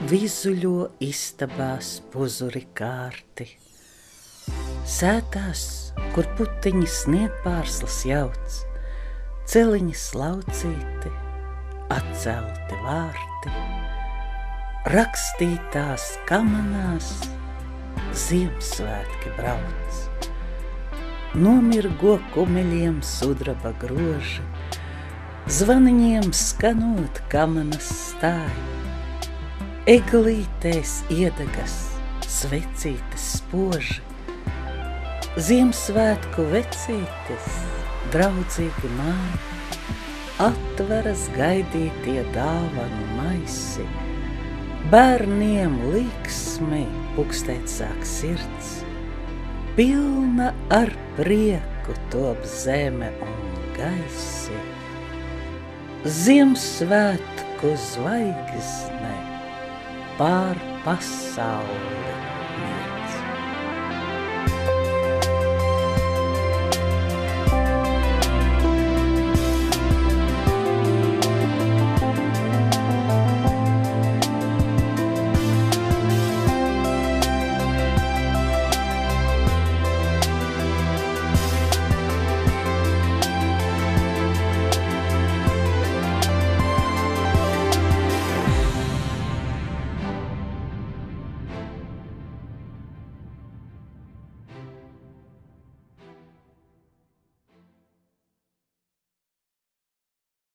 Vizuļo istabās puzuri kārti, sētās, kur puteņi sniegpārslas jauc, celiņi slaucīti, atcelti vārti, rakstītās kamanās Ziemassvētki brauc. Nomirgo kumeļiem sudraba groži, zvaniņiem skanot kamanas stāj, eglītēs iedegas svecītes spoži, Ziemassvētku vecītes draudzīgi māja, atveras gaidītie dāvanu maisi, bērniem līksmi pukstēt sāk sirds, pilna ar prieku top zeme un gaisi. Ziemassvētku zvaigzne pār pasauli